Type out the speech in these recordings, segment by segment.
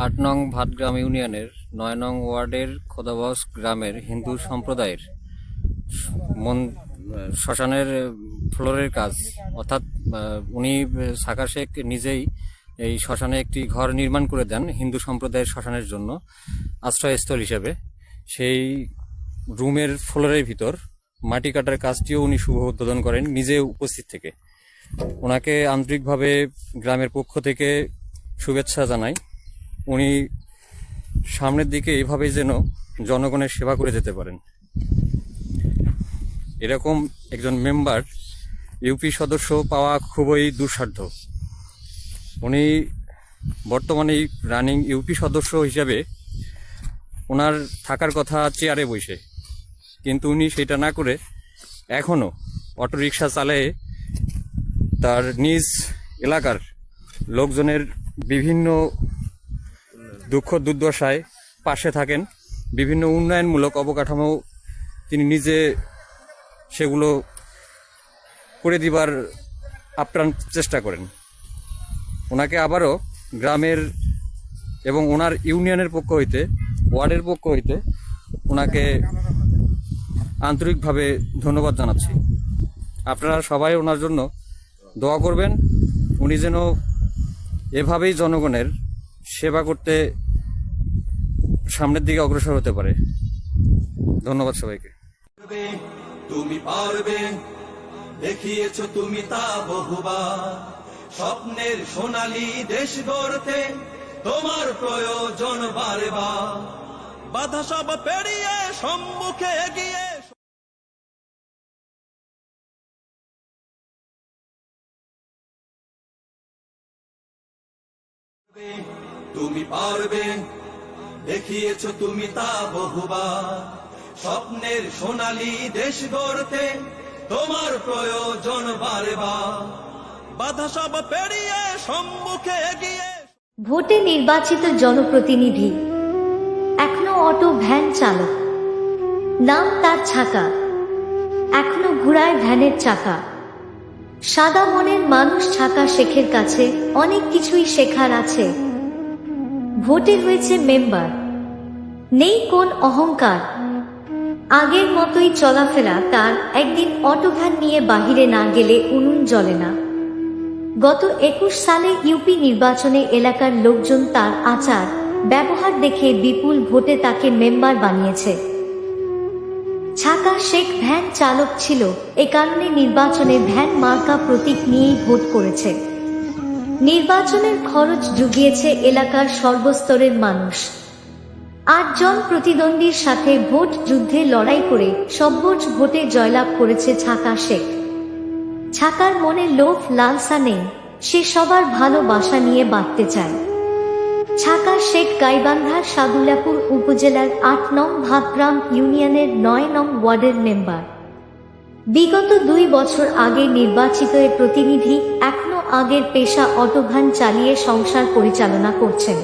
৮ নং ভাটগ্রাম ইউনিয়নের ৯ নং ওয়ার্ডের খোদাবস গ্রামের হিন্দু সম্প্রদায়ের শ্মশানের ফ্লোরের কাজ, অর্থাৎ উনি সাকার শেখ নিজেই এই শ্মশানে একটি ঘর নির্মাণ করে দেন হিন্দু সম্প্রদায়ের শ্মশানের জন্য আশ্রয়স্থল হিসেবে। সেই রুমের ফ্লোরের ভিতর মাটি কাটার কাজটিও উনি শুভ উদ্বোধন করেন নিজে উপস্থিত থেকে। ওনাকে আন্তরিকভাবে গ্রামের পক্ষ থেকে শুভেচ্ছা জানাই। উনি সামনের দিকে এইভাবেই যেন জনগণের সেবা করে যেতে পারেন। এরকম একজন মেম্বার ইউপি সদস্য পাওয়া খুবই দুঃসাধ্য। উনি বর্তমানে রানিং ইউপি সদস্য হিসাবে ওনার থাকার কথা চেয়ারে বসে, কিন্তু উনি সেটা না করে এখনও অটোরিকশা চালায়ে তার নিজ এলাকার লোকজনের বিভিন্ন দুঃখ দুর্দশায় পাশে থাকেন। বিভিন্ন উন্নয়নমূলক অবকাঠামো তিনি নিজে সেগুলো করে দিবার আপ্রাণ চেষ্টা করেন। ওনাকে আবারও গ্রামের এবং ওনার ইউনিয়নের পক্ষ হইতে, ওয়ার্ডের পক্ষ হইতে ওনাকে আন্তরিকভাবে ধন্যবাদ জানাচ্ছি। আপনারা সবাই ওনার জন্য দোয়া করবেন, উনি যেন এভাবেই জনগণের সেবা করতে সামনের দিকে অগ্রসর হতে পারে। ধন্যবাদ সবাইকে। তুমি পারবে, দেখিয়েছো তুমি তা বহুবার। স্বপ্নের সোনালী দেশ গড়তে তোমার প্রয়োজন বারে বার। বাধা সব পেরিয়ে সম্মুখে এগিয়ে তুমি পারবে, দেখিয়েছো তুমি তা বহুবার। স্বপ্নের সোনালী দেশ গড়তে তোমার প্রয়োজন বারে বার। বাধা সব পেরিয়ে সম্মুখে এগিয়ে। ভোটে নির্বাচিত জনপ্রতিনিধি, এখনো অটো ভ্যান চালক, নাম তার ছাকা, এখনো ঘুরায় ভ্যানের চাকা। সাদা মনের মানুষ ছাকা শেখের কাছে অনেক কিছুই শেখার আছে। ভোটে হয়েছে মেম্বার, নেই কোন অহংকার, আগের মতোই চলাফেরা তার। একদিন অটো ভ্যান নিয়ে বাহিরে না গেলে উনুন জ্বলে না। গত ২১ সালে ইউপি নির্বাচনে এলাকার লোকজন তার আচার ব্যবহার দেখে বিপুল ভোটে তাকে মেম্বার বানিয়েছে। ছাকা শেখ ভ্যান চালক ছিল, এ কারণে নির্বাচনে ভ্যান মার্কা প্রতীক নিয়েই ভোট করেছে। নির্বাচনের খরচ জুগিয়েছে এলাকার সর্বস্তরের মানুষ। ৮ জন প্রতিদ্বন্দ্বীর সাথে ভোট যুদ্ধে লড়াই করে সর্বোচ্চ ভোটে জয়লাভ করেছে ছাকা শেখ। ছাকার মনে লোভ লালসা নেই, সে সবার ভালোবাসা নিয়ে বাঁচতে চায়। ছাকা শেখ গাইবান্ধার সাদুল্যাপুর উপজেলার ৮ নং ভাটগ্রাম ইউনিয়নের ৯ নং ওয়ার্ডের মেম্বার। বিগত ২ বছর আগে নির্বাচিত এ প্রতিনিধি এখনো আগের পেশা অটোভ্যান চালিয়ে সংসার পরিচালনা করছেন।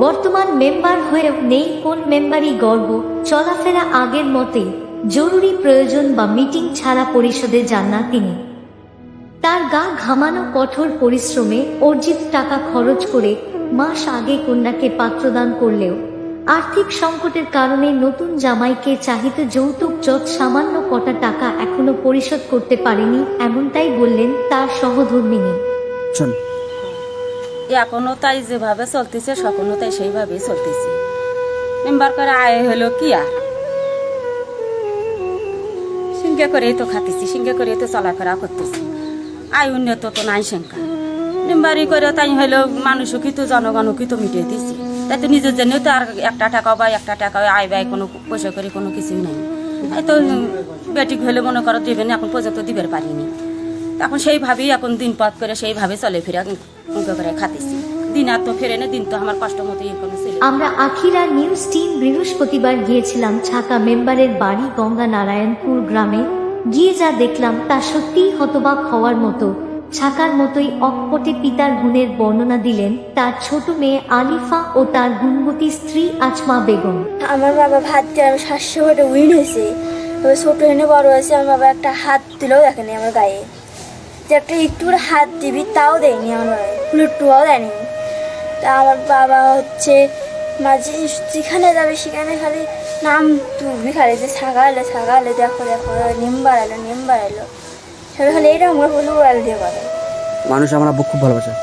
বর্তমান মেম্বার হয়েও নেই কোন মেম্বারই গর্ব, চলাফেরা আগের মতোই। জরুরি প্রয়োজন বা মিটিং ছাড়া পরিষদে যান না তিনি। তার গা ঘামানো কঠোর পরিশ্রমে অর্জিত টাকা খরচ করে মাস আগে কন্যাকে পাত্রদান করলেও আর্থিক সংকটের কারণে নতুন জামাইকে চাহিত যৌতুক যত সামান্য কটা টাকা এখনো পরিশোধ করতে পারেনি, এমনটাই বললেন তার সহধর্মিনী। এখনো তাই যেভাবে চলতেছে সকনো তাই সেইভাবেই চলতেছে। মেম্বার করে আয় হলো কি আর, সিংহে করেই তো খাতেছি, সিংহে করেই তো চলাফেরা করতেছি। আয় উন্নত তো নাই সংখ্যা। মেম্বারি করে তাই হলো মানুষও কিন্তু জনগণও কিন্তু মিটিয়ে দিছি। তাই তো নিজের জন্যও তো আর একটা টাকা বা একটা টাকা আয় ব্যয় কোনো পয়সা করে কোনো কিছুই নাই। তাই তো বেটিক হলে মনে করো দেবেন, এখন পর্যন্ত দিবার পারিনি। এখন সেইভাবেই এখন দিন পথ করে সেইভাবে চলে ফিরে করে খাতেছি। দিন আর তো ফেরে না, দিন তো আমার কষ্ট মতো আমরা আখিরা নিউজ টিম বৃহস্পতিবার গিয়েছিলাম ছাকা মেম্বারের বাড়ি গঙ্গা নারায়ণপুর গ্রামে। গিয়ে যা দেখলাম তা সত্যিই হতবাক হওয়ার মতো। ছাকার মতোই অকপটে পিতার গুণের বর্ণনা দিলেন তার ছোট মেয়ে আলিফা ও তার গুণবতী স্ত্রী আজমা বেগম। আমার বাবা ভাত দিয়ে আমি 700 ভোটে উইন হয়েছে। ছোট হেনে বড় হয়েছে, আমার বাবা একটা হাত দিলেও দেখেনি আমার গায়ে, যে একটা একটু করে হাত দিবি তাও দেয়নি আমার বাবা, একটুও দেয়নি। তা আমার বাবা হচ্ছে মাঝে যেখানে যাবে সেখানে খালি নাম তুলবি, খালি যে ছাগা এলো দেখো দেখো নিম্বার এলো সবাই খালি এইটা আমরা বলে ওয়াল দিয়ে বলে। মানুষ আমার আব্বু খুব ভালোবাসে।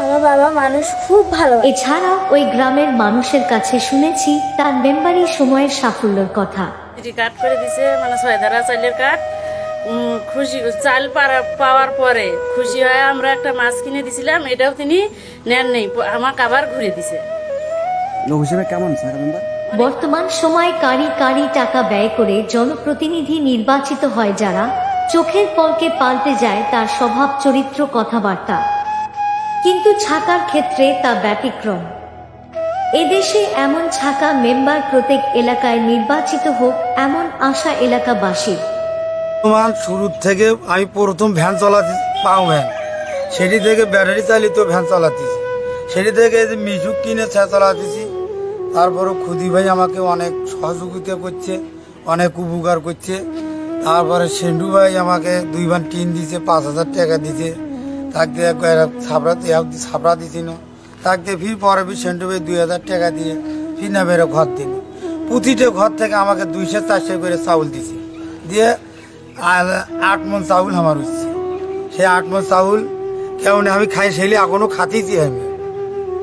আমার বাবা মানুষ খুব ভালো। এছাড়াও ওই গ্রামের মানুষের কাছে শুনেছি তার মেম্বারি সময়ের সাফল্যের কথা। কাট করে দিছে, মানে 6 ধারা চালের কাঠ। খুশি চাল পাওয়ার পরে খুশি হয়ে আমরা একটা মাছ কিনে দিছিলাম, এটাও তিনি নেন নেই, আমাকে আবার ঘুরে দিছে। লোক হিসেবে কেমন সাকা মেম্বার? বর্তমান সময়ে কারি কারি টাকা ব্যয় করে জনপ্রতিনিধি নির্বাচিত হয় যারা, চোখের পলকে পাল্টে যায় তার স্বভাব চরিত্র কথাবার্তা। কিন্তু ছাকার ক্ষেত্রে তা ব্যতিক্রম। এদেশে এমন ছাকা মেম্বার প্রত্যেক এলাকায় নির্বাচিত হোক এমন আশা এলাকাবাসীর। শুরুর থেকে আমি প্রথম ভ্যান চালাতে পাও ভ্যান, সেটি থেকে ব্যাটারি চালিত ভ্যান চালাতেছি, সেটি থেকে এই যে মিশুক কিনে চালাতেছি। তারপরে খুদি ভাই আমাকে অনেক সহযোগিতা করছে, অনেক উপকার করছে। তারপরে সেন্ডু ভাই আমাকে 2 ভান টিন দিছে, 5000 টাকা দিছে। থাকতে ছাপড়া দিছিল, থাকতে ফির পরে ফির সেন্ডু ভাই 2000 টাকা দিয়ে ফির না বেরো ঘর দিল। প্রতিটা ঘর থেকে আমাকে 200-400 করে চাউল দিছে, দিয়ে 8 মণ চাউল আমার হচ্ছে। সেই 8 মণ চাউল কেমন আমি খাই, সেলি এখনো খাতেছি আমি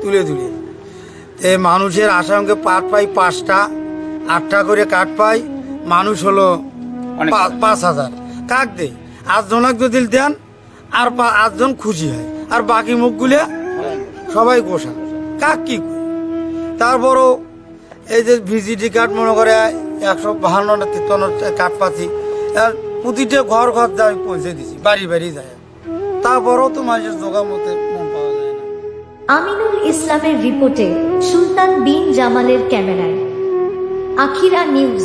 তুলে এই মানুষের আশঙ্কে পাট পাই 5টা, 8টা করে কাঠ পাই। মানুষ হলো 5000 কাক দেয়। 8 জনক যদি দেন আর 8 জন খুশি হয়, আর বাকি মুখগুলো সবাই গোসা কাক কি করে। তারপরও এই যে ভিজিটি কার্ড মনে করে 152-53 কাঠ পাচ্ছি, আর প্রতিটা ঘর আমি পৌঁছে দিছি, বাড়ি যায়। তারপরেও তো মানুষের জোগার মধ্যে মন পাওয়া যায় না। আমিনুল ইসলামের রিপোর্টে সুলতান বিন জামালের ক্যামেরায় আখিরা নিউজ।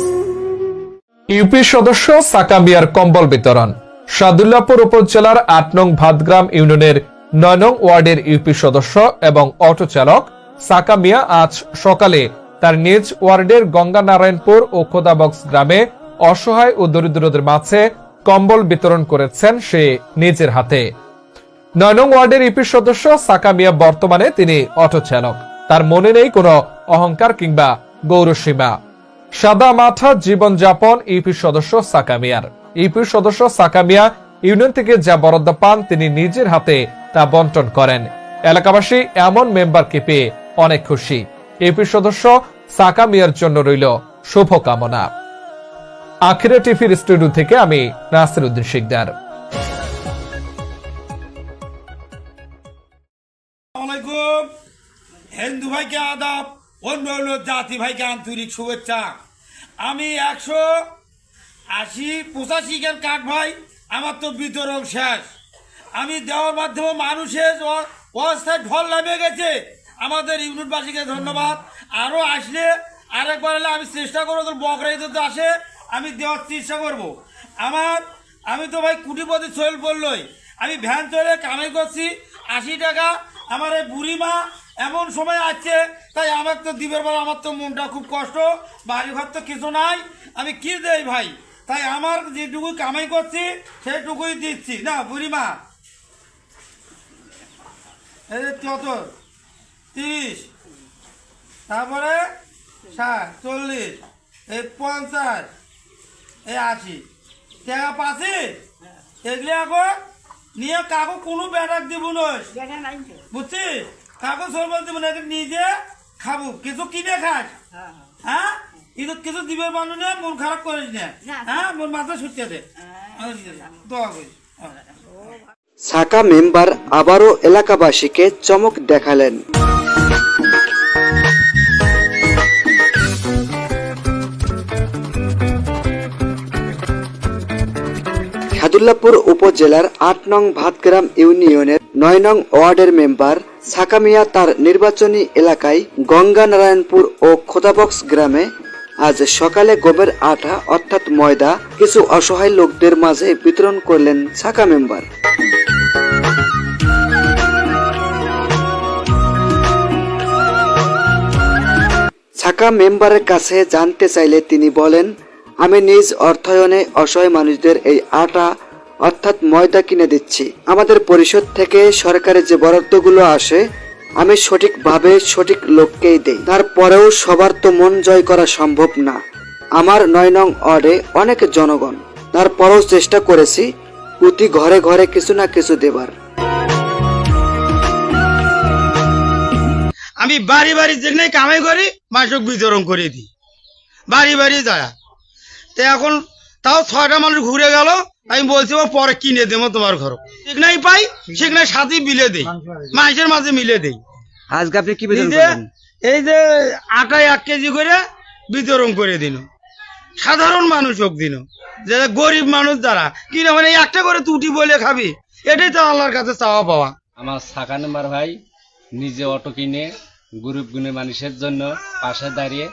ইউপি সদস্য সাকা মিয়ার কম্বল বিতরণ। সাদুল্লাপুর উপজেলার 8 নং ভাতগ্রাম ইউনিয়নের 9 নং ওয়ার্ডের ইউপি সদস্য এবং অটো চালক সাকা মিয়া আজ সকালে তার নিজ ওয়ার্ডের গঙ্গানারায়ণপুর ও খোদাবক্স গ্রামে অসহায় ও দরিদ্রদের মাঝে কম্বল বিতরণ করেছেন সে নিজের হাতে। 9 নং ওয়ার্ডের ইউপি সদস্য সাকা মিয়া বর্তমানে তিনি অটো চালক। তার মনে নেই কোনো অহংকার কিংবা গৌরসীমা। সাদা মাথা জীবনযাপন ইউপি সদস্য সাকা মিয়ার। ইউপি সদস্য সাকা মিয়া ইউনিয়ন থেকে যা বরাদ্দ পান তিনি নিজের হাতে তা বন্টন করেন। এলাকাবাসী এমন মেম্বারকে পেয়ে অনেক খুশি। ইউপি সদস্য সাকা মিয়ার জন্য রইল শুভকামনা। আখিরা টিভির স্টুডিও থেকে আমি নাসির উদ্দিন শিকদার। হিন্দু ভাইকে আদাব, অন্য অন্য জাতি ভাইকে আন্তরিক শুভেচ্ছা। আমি 180-85 খান কাঠ ভাই, আমার তো বিতরণ শেষ। আমি দেওয়ার মাধ্যমে মানুষের অবস্থায় ঢল নামে গেছে। আমাদের ইউনিটবাসীকে ধন্যবাদ। আরও আসলে আরেকবার হলে আমি চেষ্টা করবো, তোর বকরাই তো আসে আমি দেওয়ার চেষ্টা করবো। আমি তো ভাই কুটিপতি সোহেল বললই, আমি ভ্যান চলে কামাই করছি 80 টাকা। আমার এই বুড়িমা এমন সময় আছে, তাই আমার তো দিবের বেলা আমার তো মনটা খুব কষ্ট, বাড়ি ঘর তো কিছু নাই, আমি কি দেই ভাই। তাই আমার যেটুকু কামাই করছি সেটুকুই দিচ্ছি না বুড়িমা। এই কত 30, তারপরে 60, 40, এই 50, এই 80 টাকা পাচ্ছি। এগুলি এখন নিয়ে কাকু কোনো ব্যাটাক দিব নয়, বুঝছিস? কাকু সরবল দিব না, নিজে খাবো, কিছু কিনে খাস। হ্যাঁ, ঈদ কিছু দিবে মানুষ না, মন খারাপ করিস না। হ্যাঁ, মন মাথা ছুটতে দে, দোয়া করিস। সাকা মেম্বার আবারও এলাকাবাসীকে চমক দেখালেন। সাদুল্লাপুর উপজেলার 8 নং ভাতগ্রাম ইউনিয়নের 9 নং ওয়ার্ডের মেম্বার সাকা মিয়া তার নির্বাচনী এলাকায় গঙ্গানারায়ণপুর ও খোদাবক্স গ্রামে আজ সকালে গমের আটা অর্থাৎ ময়দা কিছু অসহায় লোকদের মাঝে বিতরণ করলেন সাকা মেম্বার। সাকা মেম্বারের কাছে জানতে চাইলে তিনি বলেন, আমি নিজ অর্থায়নে অসহায় মানুষদের এই আটা অর্থাৎ ময়দা কিনে দিচ্ছি। আমাদের পরিষদ থেকে সরকারের যে বরাদ্দগুলো আসে আমি সঠিকভাবে সঠিক লোককেই দেই। তারপরেও সবার তো মন জয় করা সম্ভব না। আমার 9 নং ওয়ার্ডে অনেক জনগণ, তারপরেও চেষ্টা করেছি প্রতি ঘরে ঘরে কিছু না কিছু দেবার। আমি বাড়ি বাড়ি যেখানে কামাই করি মাসক বিতরণ করে দিই, বাড়ি বাড়ি যায়। তো এখন তাও 6টা মানুষ ঘুরে গেল, আমি বলছি ও পরে কিনে দেবো তোমার ঘর, যেখানেই পাই সেখানে সাথে মিলে দেই, মানুষের মাঝে মিলে দেই। আজকে আপনি কি এই যে আটা 1 কেজি করে বিতরণ করে দিন সাধারণ মানুষ হোক দিন, যে গরিব মানুষ যারা কিনে মানে একটা করে তুটি বলে খাবি, এটাই তো আল্লাহর কাছে চাওয়া পাওয়া। আমার শাখা নাম্বার ভাই নিজে অটো কিনে গরিব গুণের মানুষের জন্য পাশে দাঁড়িয়ে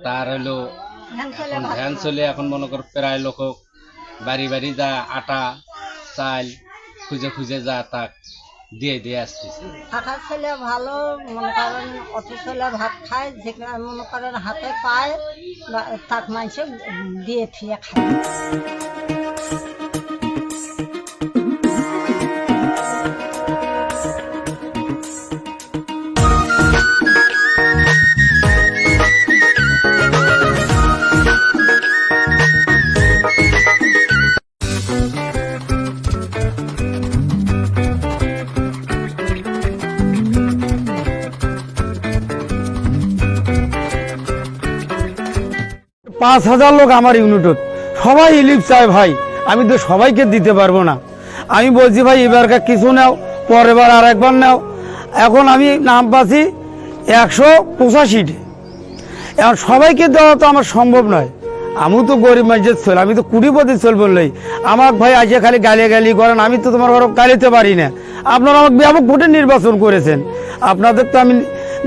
তার হলো এখন ভ্যান চলে, এখন মনে কর প্রায় লোক বাড়ি বাড়ি যা আটা চাল খুঁজে খুঁজে যা তা দিয়ে দিয়ে আসতেছে। থাকা ছেলে ভালো, মনে করেন অত ছেলে ভাত খায়, যেখানে মনে করেন হাতে পায় তাক মানুষে দিয়ে থিয়ে খায়। পাঁচ 5,000 লোক আমার ইউনিটত, সবাই ইলিপ চায় ভাই, আমি তো সবাইকে দিতে পারবো না। আমি বলছি ভাই এবারকার কিছু নাও, পরের বার আর একবার নাও। এখন আমি নাম পাচ্ছি 185-টে, এখন সবাইকে দেওয়া তো আমার সম্ভব নয়। আমি তো গরিব মানুষের চল, আমি তো কুড়িপতি চল বললেই আমার ভাই আজকে খালি গালি করেন, আমি তো তোমার ঘর গালিতে পারি না। আপনারা আমাকে ব্যাপক ভোটে নির্বাচন করেছেন, আপনাদের তো আমি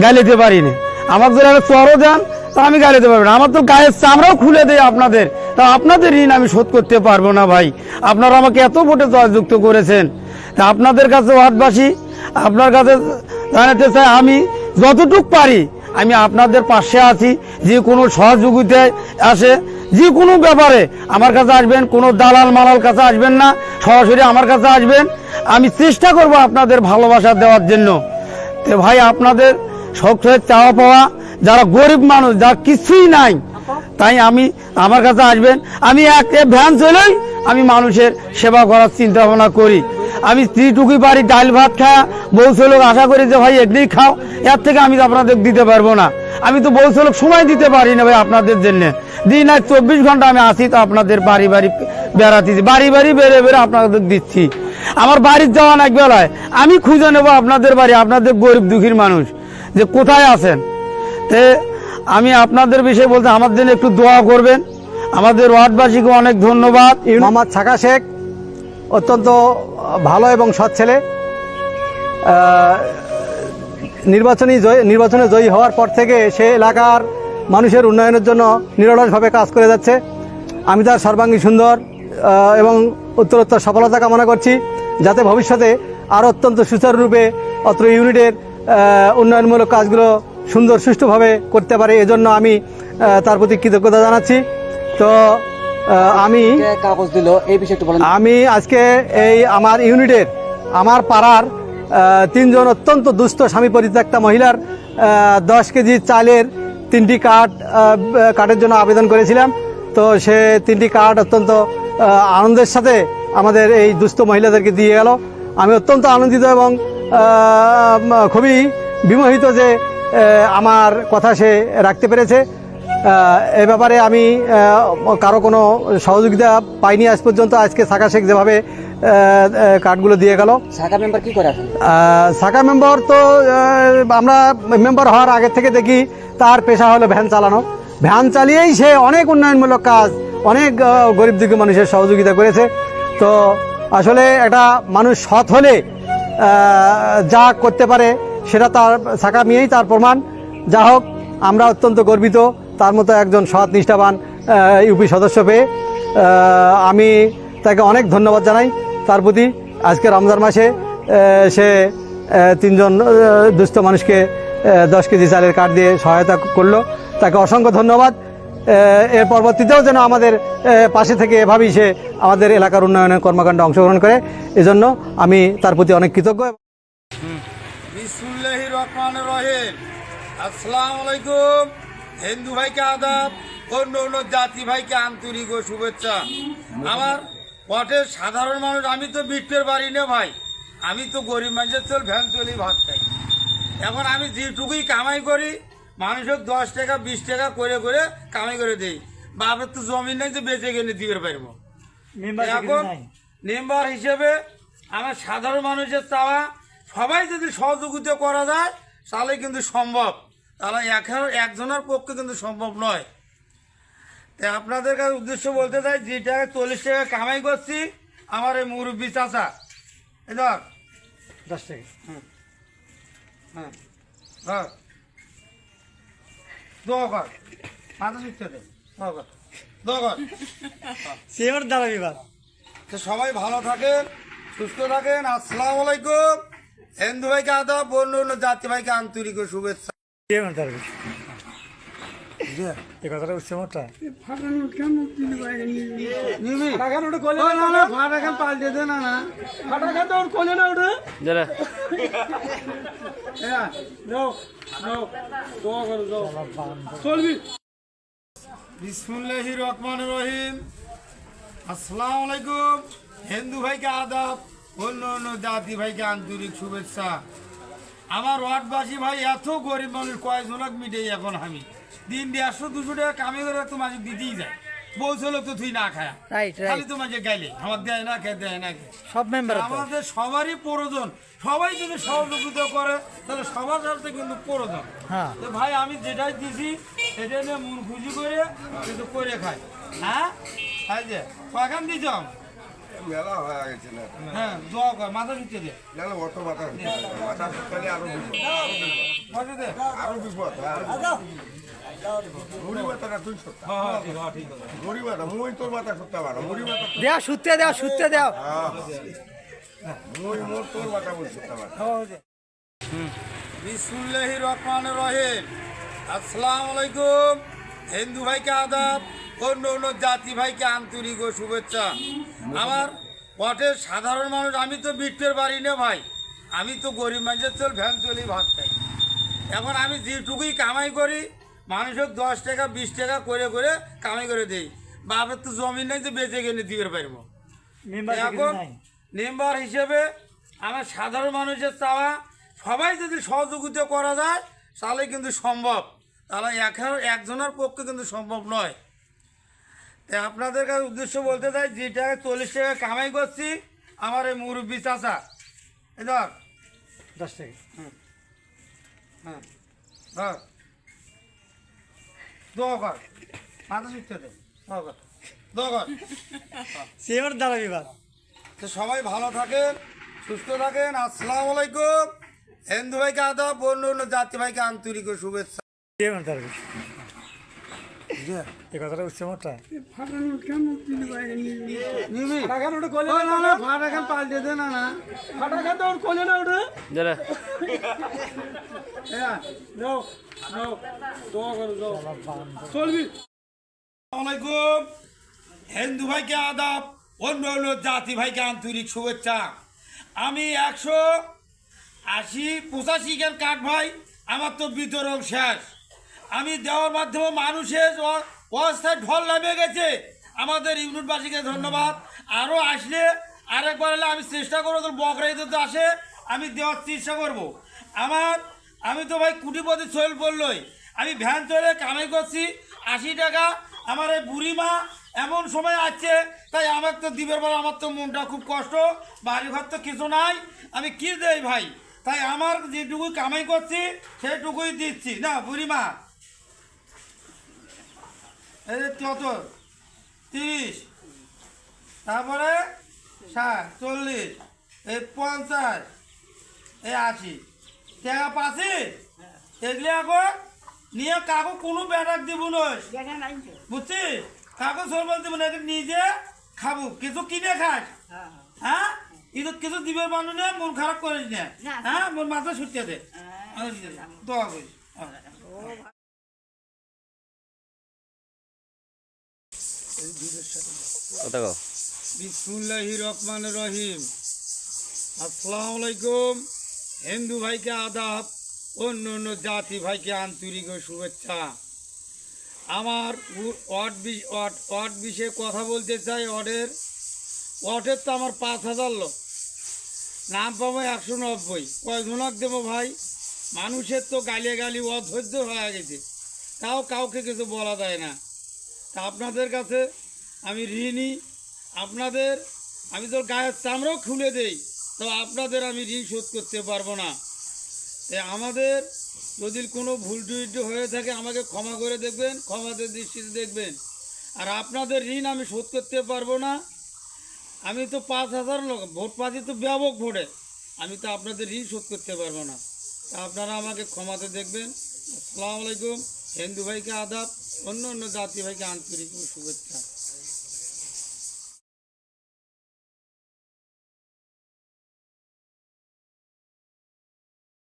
গালিতে পারি না। আমার যদি একটা চরও দেন তা আমি গালিতে পারবো না, আমার তো গায়ের চামড়াও খুলে দেয় আপনাদের, তা আপনাদের ঋণ আমি শোধ করতে পারবো না ভাই। আপনারা আমাকে এত ভোটে জয়যুক্ত করেছেন, তা আপনাদের কাছে ওয়ার্ডবাসী আপনার কাছে জানাতে চাই আমি যতটুক পারি আমি আপনাদের পাশে আছি। যে কোনো সহযোগিতায় আসে, যে কোনো ব্যাপারে আমার কাছে আসবেন, কোনো দালাল মালাল কাছে আসবেন না, সরাসরি আমার কাছে আসবেন। আমি চেষ্টা করব আপনাদের ভালোবাসা দেওয়ার জন্য। তো ভাই আপনাদের সবচেয়ে চাওয়া পাওয়া, যারা গরিব মানুষ, যার কিছুই নাই, তাই আমি আমার কাছে আসবেন। আমি এক ভ্যান চলেই আমি মানুষের সেবা করার চিন্তা ভাবনা করি। আমি স্ত্রীটুকুই পারি ডাল ভাত খাওয়া, বউ ছেলেক আশা করি যে ভাই এগনি খাও, এর থেকে আমি আপনাদের দিতে পারবো না। আমি তো বউ ছেলেক সময় দিতে পারি না ভাই আপনাদের জন্য। দিন আর 24 ঘন্টা আমি আসি, তো আপনাদের বাড়ি বাড়ি বেড়াতেছি, বাড়ি বাড়ি বেড়ে বেড়ে আপনাদের দিচ্ছি। আমার বাড়ির যাওয়া এক বেলায় আমি খুঁজে নেবো আপনাদের বাড়ি, আপনাদের গরিব দুঃখীর মানুষ যে কোথায় আছেন। তে আমি আপনাদের বিষয়ে বলতে আমার জন্য একটু দোয়া করবেন। আমাদের ওয়ার্ডবাসীকে অনেক ধন্যবাদ। মোহাম্মদ ছাকা শেখ অত্যন্ত ভালো এবং সৎ ছেলে। নির্বাচনে জয়ী হওয়ার পর থেকে সে এলাকার মানুষের উন্নয়নের জন্য নিরলসভাবে কাজ করে যাচ্ছে। আমি তার সর্বাঙ্গী সুন্দর এবং উত্তরোত্তর সফলতা কামনা করছি, যাতে ভবিষ্যতে আরও অত্যন্ত সুচারুরূপে অত্র ইউনিটের উন্নয়নমূলক কাজগুলো সুন্দর সুষ্ঠুভাবে করতে পারে। এজন্য আমি তার প্রতি কৃতজ্ঞতা জানাচ্ছি। তো আমি কাগজ দিল এই বিষয়ে একটু বলেন। আমি আজকে এই আমার ইউনিটের আমার পাড়ার 3 জন অত্যন্ত দুস্থ স্বামী পরিত্যক্তা মহিলার 10 কেজি চালের 3টি কার্ডের জন্য আবেদন করেছিলাম। তো সে 3টি কার্ড অত্যন্ত আনন্দের সাথে আমাদের এই দুস্থ মহিলাদেরকে দিয়ে গেল। আমি অত্যন্ত আনন্দিত এবং খুবই বিমোহিত যে আমার কথা সে রাখতে পেরেছে। এ ব্যাপারে আমি কারো কোনো সহযোগিতা পাইনি আজ পর্যন্ত। আজকে সাকা শেখ যেভাবে কার্ডগুলো দিয়ে গেল। সাকা মেম্বার কি করে? সাকা মেম্বার তো আমরা মেম্বার হওয়ার আগে থেকে দেখি তার পেশা হলো ভ্যান চালানো। ভ্যান চালিয়েই সে অনেক উন্নয়নমূলক কাজ, অনেক গরিব দুঃখী মানুষের সহযোগিতা করেছে। তো আসলে একটা মানুষ সৎ হলে যা করতে পারে সেটা তার সাকা মিয়েই তার প্রমাণ। যা হোক, আমরা অত্যন্ত গর্বিত তার মতো একজন সৎ নিষ্ঠাবান ইউপি সদস্য পেয়ে। আমি তাকে অনেক ধন্যবাদ জানাই তার প্রতি। আজকে রমজান মাসে সে 3 জন দুস্থ মানুষকে 10 কেজি চালের কার্ড দিয়ে সহায়তা করলো, তাকে অসংখ্য ধন্যবাদ। এর পরবর্তীতেও যেন আমাদের পাশে থেকে এভাবেই সে আমাদের এলাকার উন্নয়নের কর্মকাণ্ডে অংশগ্রহণ করে, এজন্য আমি তার প্রতি অনেক কৃতজ্ঞ। বিসমিল্লাহির রহমানির রহিম। আসসালামু আলাইকুম। হিন্দু ভাইকে আদাব, অন্য অন্য জাতি ভাইকে আন্তরিক ও শুভেচ্ছা। আমার পটের সাধারণ মানুষ, আমি তো বিট্টের বাড়ি না ভাই, আমি তো গরিব মানুষের চল ভ্যান চলি ভাত খাই। এখন আমি যেটুকুই কামাই করি মানুষের 10 টাকা 20 টাকা করে করে কামাই করে দেই। বাবার তো জমি নেই যে বেঁচে গেলে দিতে পারবো। এখন মেম্বার হিসেবে আমার সাধারণ মানুষের চাওয়া, সবাই যদি সহযোগিতা করা যায় তাহলে কিন্তু সম্ভব, তাহলে একজনের পক্ষে কিন্তু সম্ভব নয়। তাই আপনাদের কাছে উদ্দেশ্য বলতে চাই, যে টাকা 40 টাকা কামাই করছি আমার এই মুরব্বী চাচা, এই ধর 10 টাকা হ্যাঁ ধর দোয়া কর, মাথা শিখতে দে, দোয়া কর, দোয়া কর। সেবার দ্বারা বিবাদ। তো সবাই ভালো থাকেন, সুস্থ থাকেন। আসসালামু আলাইকুম। হিন্দু ভাইকে আদাব, অন্য অন্য জাতি ভাইকে আন্তরিক ও শুভেচ্ছা। এই কথাটা উঠছে মোটা পাল্টে দে না না বিসমিল্লাহির রহমানির রহিম। আসসালামু আলাইকুম। হিন্দু ভাইকে আদাব, অন্য অন্য জাতি ভাইকে আন্তরিক শুভেচ্ছা। আমার ওয়ার্ডবাসী ভাই এত গরিব মানুষ, কয়েকজনক মিটে এখন আমি দিন 150-200 টাকা কামে করে তো মাঝে দিতেই যায়। বলছিল তো তুই না খায়া খালি তো মাঝে গাইলে আমার দেয় না খেয়ে দেয় না সব মেম্বার আমাদের সবারই প্রয়োজন, সবাই যদি সহযোগিতা করে তাহলে সবার সাথে কিন্তু প্রয়োজন। হ্যাঁ তো ভাই আমি যেটাই দিছি সেটা নিয়ে মন খুশি করে কিন্তু করে খাই। হ্যাঁ তাই যে কখন দিছ মেলা হয়ে গেছে না, হ্যাঁ দোয়া কর, মাথা দিতে দে, গেলে অত মাথা মাথা শুকালে আরো মাথা দে। আরো বিপদ। মুড়ি মাথাটা তুই সত্তা, ঠিক আছে। মুড়ি মাথা মুই তোর মাথা সত্তা পারো, মুড়ি মাথা দেও সুত্তে দেও মুই মোর তোর মাথা বল সত্তা পারো। বিসমিল্লাহির রহমানির রহিম। আসসালামু আলাইকুম। হিন্দু ভাইকে আদাব, অন্য অন্য জাতি ভাইকে আন্তরিক ও শুভেচ্ছা। আমার পটের সাধারণ মানুষ, আমি তো বিট্টের বাড়ি না ভাই, আমি তো গরিব মানুষের চল ভ্যান চলি ভাত খাই। এখন আমি যেটুকুই কামাই করি মানুষের 10 টাকা 20 টাকা করে করে কামাই করে দেই। বাবার তো জমি নেই যে বেঁচে গেলে দিতে পারবো। এখন মেম্বার হিসেবে আমার সাধারণ মানুষের চাওয়া, সবাই যদি সহযোগিতা করা যায় তাহলে কিন্তু সম্ভব, তাহলে একজনের পক্ষে কিন্তু সম্ভব নয়। তাই আপনাদের কাছে উদ্দেশ্য বলতে চাই, যে টাকা 40 টাকা কামাই করছি আমার এই মুরব্বী চাচা, এই ধর 10 টাকা হ্যাঁ ধর দোয়া কর, মাথা শিখতে দে, দোয়া কর, দোয়া কর। সেবার দ্বারা বিবাদ। তো সবাই ভালো থাকেন, সুস্থ থাকেন। আসসালামু আলাইকুম। হিন্দু ভাইকে আদাব, অন্য অন্য জাতি ভাইকে আন্তরিক ও শুভেচ্ছা। এই কথাটা উঠছে মোটা পাল্টে দে না না আলাইকুম। হিন্দু ভাইকে আদাব, অন্য অন্য জাতি ভাইকে আন্তরিক শুভেচ্ছা। আমি 180-85 খান কাঠ ভাই, আমার তো বিতরণ শেষ। আমি দেওয়ার মাধ্যমে মানুষের অবস্থায় ঢল নামে গেছে। আমাদের ইউনিটবাসীকে ধন্যবাদ। আরও আসলে আরেকবার হলে আমি চেষ্টা করবো, তোর বকরাই তো আসে আমি দেওয়ার চেষ্টা করবো। আমি তো ভাই কুটিপতি সোহেল বললই, আমি ভ্যান চলে কামাই করছি 80 টাকা। আমার এই বুড়িমা এমন সময় আছে, তাই আমার তো দিবের বেলা আমার তো মনটা খুব কষ্ট, বাড়িঘর তো কিছু নাই, আমি কি দেই ভাই। তাই আমার যেটুকু কামাই করছি সেটুকুই দিচ্ছি না বুড়িমা। এই কত 30, তারপরে 60, 40, এই 50, এই 80 টাকা পাচ্ছি। এগুলি এখন নিয়ে কাকু কোনো ব্যাটাক দিব নয়, বুঝছিস? কাকু সরবল দিব না, নিজে খাবো, কিছু কিনে খাস। হ্যাঁ ঈদ কিছু দিবে মানুষ না, মন খারাপ করিস না। হ্যাঁ মোর মাথা ছুটিয়ে দে, দোয়া করিস। বিসমিল্লাহির রহমানির রহিম। আসসালামু আলাইকুম। হিন্দু ভাইকে আদাব, অন্য অন্য জাতি ভাইকে আন্তরিক ও শুভেচ্ছা। আমার ওয়ার্ড বিষয়ে কথা বলতে চাই। ওয়ার্ডের তো আমার 5,000 লোক, নাম পাবো 190। কয়জনক দেবো ভাই? মানুষের তো গালি অধৈর্য হয়ে গেছে, তাও কাউকে কিছু বলা যায় না। তা আপনাদের কাছে আমি ঋণী। আমি তো গায়ের চামড়াও খুলে দেই, তো আপনাদের আমি ঋণ শোধ করতে পারবো না। তাই আমাদের যদি কোনো ভুল টুইট হয়ে থাকে আমাকে ক্ষমা করে দেখবেন, ক্ষমাদের দৃষ্টিতে দেখবেন। আর আপনাদের ঋণ আমি শোধ করতে পারবো না। আমি তো 5,000 লোক ভোট পাচ্ছি, তো ব্যাপক ভোটে আমি তো আপনাদের ঋণ শোধ করতে পারবো না। তা আপনারা আমাকে ক্ষমাতে দেখবেন। আসসালামু আলাইকুম। হিন্দু ভাইকে আদাব, অন্য অন্য জাতি ভাইকে আন্তরিক শুভেচ্ছা।